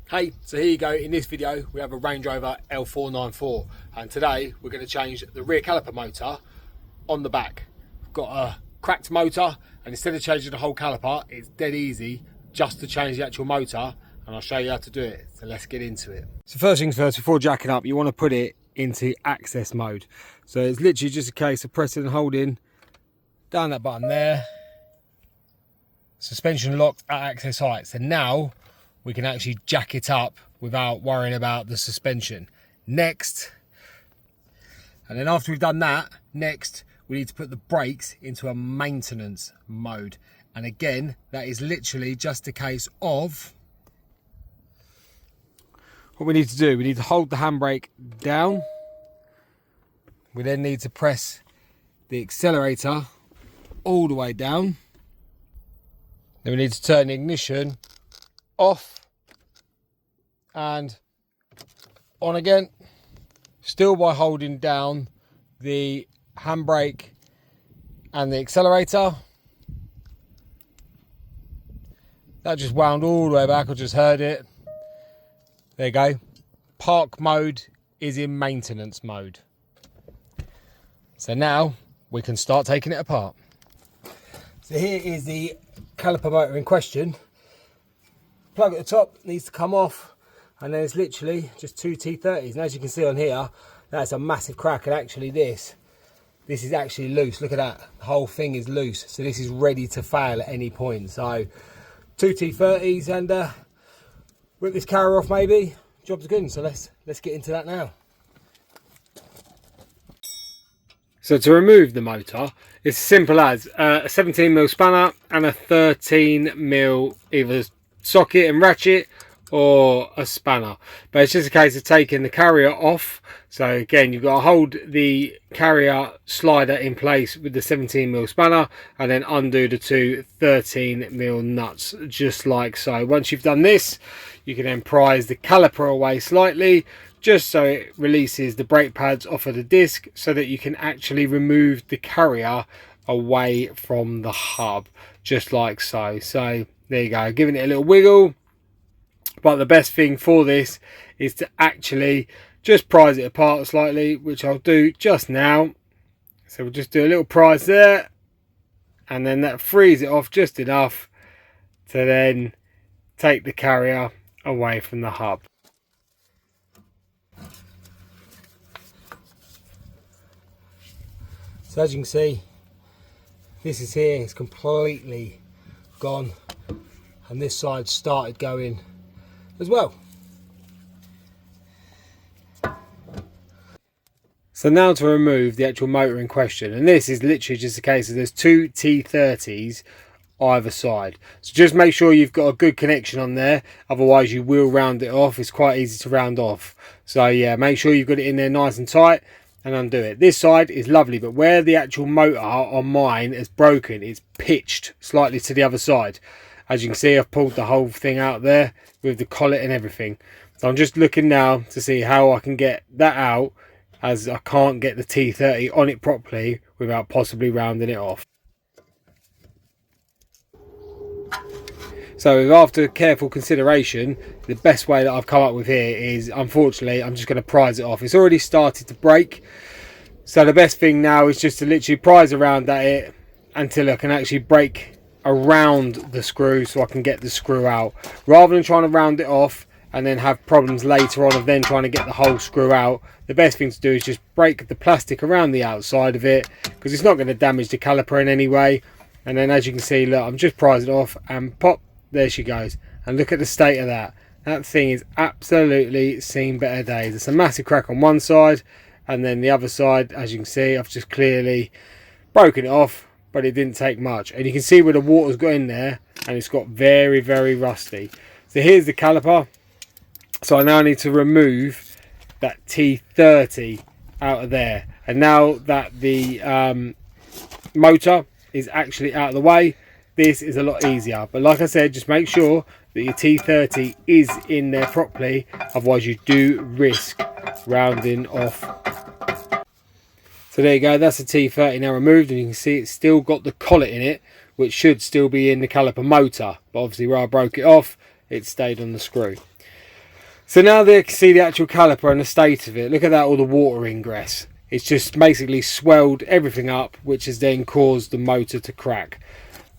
Hey, so here you go. In this video we have a Range Rover L494 and today we're going to change the rear caliper motor on the back. We've got a cracked motor and instead of changing the whole caliper, it's dead easy just to change the actual motor, and I'll show you how to do it. So let's get into it. So first things first, before jacking up you want to put it into access mode. So it's literally just a case of pressing and holding down that button there. Suspension locked at access height. So now we can actually jack it up without worrying about the suspension. Next, and then after we've done that, next we need to put the brakes into a maintenance mode. And again, that is literally just a case of, what we need to do, we need to hold the handbrake down. We then need to press the accelerator all the way down. Then we need to turn the ignition off and on again, still by holding down the handbrake and the accelerator. That just wound all the way back, I just heard it. There you go. Park mode is in maintenance mode. So now we can start taking it apart. So here is the caliper motor in question. Plug at the top needs to come off, and then it's literally just two T30s. And as you can see on here, that's a massive crack, and actually this is actually loose. Look at that, the whole thing is loose. So this is ready to fail at any point. So two T30s and rip this carrier off maybe, job's good. So let's get into that now. So to remove the motor, it's as simple as a 17mm spanner and a 13mm either socket and ratchet or a spanner. But it's just a case of taking the carrier off. So again, you've got to hold the carrier slider in place with the 17mm spanner and then undo the two 13mm nuts, just like so. Once you've done this, you can then prise the caliper away slightly, just so it releases the brake pads off of the disc, so that you can actually remove the carrier away from the hub, just like so. So there you go, giving it a little wiggle. But the best thing for this is to actually just prise it apart slightly, which I'll do just now. So we'll just do a little prise there, and then that frees it off just enough to then take the carrier away from the hub. So as you can see, this is here, it's completely gone, and this side started going as well. So now to remove the actual motor in question, and this is literally just a case of there's two T30s either side. So just make sure you've got a good connection on there, otherwise you will round it off. It's quite easy to round off. So yeah, make sure you've got it in there nice and tight and undo it. This side is lovely, but where the actual motor on mine is broken, it's pitched slightly to the other side. As you can see, I've pulled the whole thing out there with the collet and everything. So I'm just looking now to see how I can get that out, as I can't get the T30 on it properly without possibly rounding it off. So after careful consideration, the best way that I've come up with here is, unfortunately, I'm just going to prise it off. It's already started to break. So the best thing now is just to literally prise around at it until I can actually break around the screw, so I can get the screw out, rather than trying to round it off and then have problems later on of then trying to get the whole screw out. The best thing to do is just break the plastic around the outside of it, because it's not going to damage the caliper in any way. And then as you can see, look, I'm just prising it off and pop, there she goes. And look at the state of that. That thing is absolutely seen better days. It's a massive crack on one side, and then the other side, as you can see, I've just clearly broken it off, but it didn't take much. And you can see where the water's got in there, and it's got very, very rusty. So here's the caliper. So I now need to remove that T30 out of there. And now that the motor is actually out of the way, this is a lot easier. But like I said, just make sure that your T30 is in there properly, otherwise you do risk rounding off. So there you go, that's the T30 now removed, and you can see it's still got the collet in it, which should still be in the caliper motor, but obviously where I broke it off, it stayed on the screw. So now they can see the actual caliper and the state of it. Look at that, all the water ingress. It's just basically swelled everything up, which has then caused the motor to crack.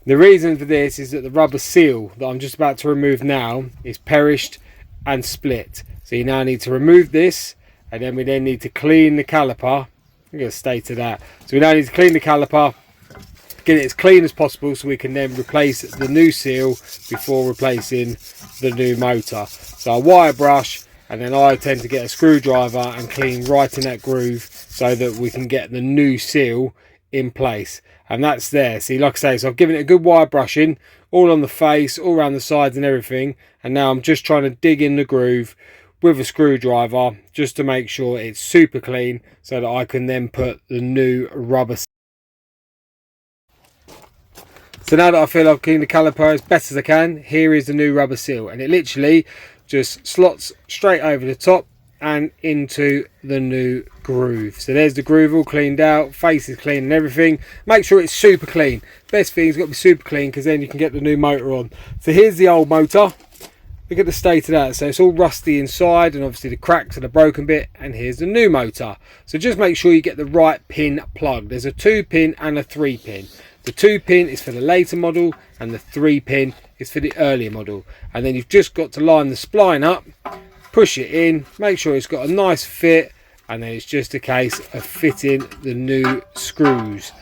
The reason for this is that the rubber seal that I'm just about to remove now is perished and split. So you now need to remove this, and then we then need to clean the caliper. I'm going to stay to that. So we now need to clean the caliper, get it as clean as possible so we can then replace the new seal before replacing the new motor. So I wire brush, and then I tend to get a screwdriver and clean right in that groove so that we can get the new seal in place. And that's there. See, like I say, so I've given it a good wire brushing all on the face, all around the sides and everything, and now I'm just trying to dig in the groove with a screwdriver just to make sure it's super clean so that I can then put the new rubber. So now that I feel I've cleaned the caliper as best as I can, here is the new rubber seal, and it literally just slots straight over the top and into the new groove. So there's the groove all cleaned out, face is clean and everything. Make sure it's super clean. Best thing is got to be super clean, because then you can get the new motor on. So here's the old motor. Look at the state of that. So it's all rusty inside, and obviously the cracks and the broken bit. And here's the new motor. So just make sure you get the right pin plugged. There's a 2-pin and a 3-pin. The 2-pin is for the later model, and the 3-pin is for the earlier model. And then you've just got to line the spline up, push it in, make sure it's got a nice fit, and then it's just a case of fitting the new screws.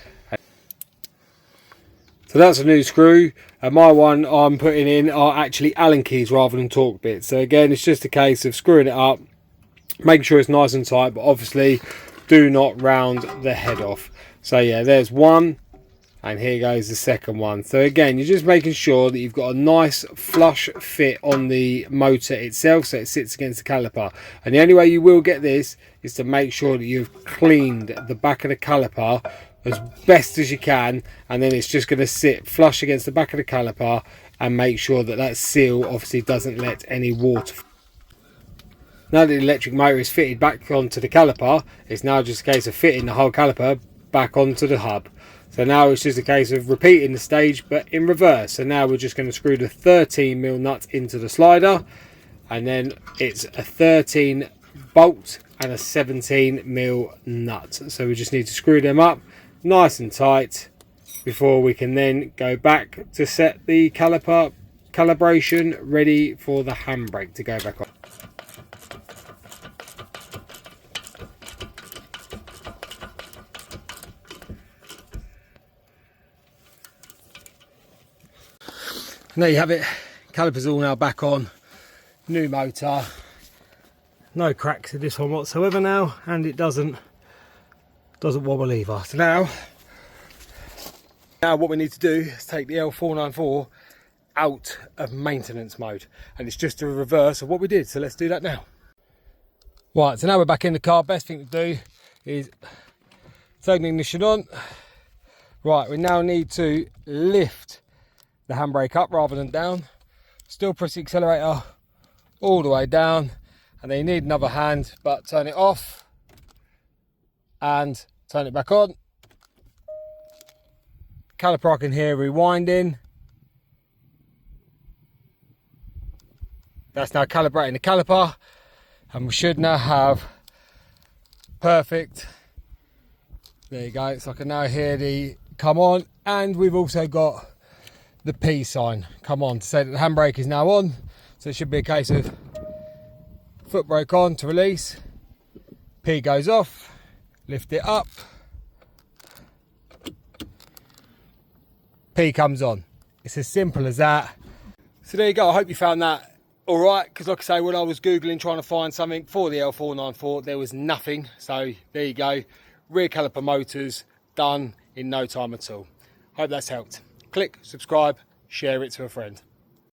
So that's a new screw, and my one I'm putting in are actually Allen keys rather than torque bits. So again, it's just a case of screwing it up, making sure it's nice and tight, but obviously do not round the head off. So yeah, there's one, and here goes the second one. So again, you're just making sure that you've got a nice flush fit on the motor itself so it sits against the caliper. And the only way you will get this is to make sure that you've cleaned the back of the caliper as best as you can, and then it's just going to sit flush against the back of the caliper, and make sure that that seal obviously doesn't let any water. Now that the electric motor is fitted back onto the caliper, it's now just a case of fitting the whole caliper back onto the hub. So now it's just a case of repeating the stage but in reverse. So now we're just going to screw the 13mm nut into the slider, and then it's a 13 bolt and a 17mm nut. So we just need to screw them up nice and tight before we can then go back to set the caliper calibration ready for the handbrake to go back on. And there you have it, calipers all now back on, new motor, no cracks in this one whatsoever now, and it doesn't wobble either. So now what we need to do is take the L494 out of maintenance mode, and it's just a reverse of what we did. So let's do that now. Right, so now we're back in the car. Best thing to do is turn the ignition on. Right, we now need to lift the handbrake up rather than down. Still press the accelerator all the way down, and then you need another hand, but turn it off and turn it back on. Caliper I can hear rewinding. That's now calibrating the caliper, and we should now have perfect. There you go. So I can now hear the come on, and we've also got the P sign come on to say that the handbrake is now on. So it should be a case of foot brake on to release, P goes off, lift it up, P comes on. It's as simple as that. So there you go. I hope you found that all right, because like I say, when I was googling trying to find something for the L494, there was nothing. So there you go, rear caliper motors done in no time at all. Hope that's helped. Click subscribe, share it to a friend.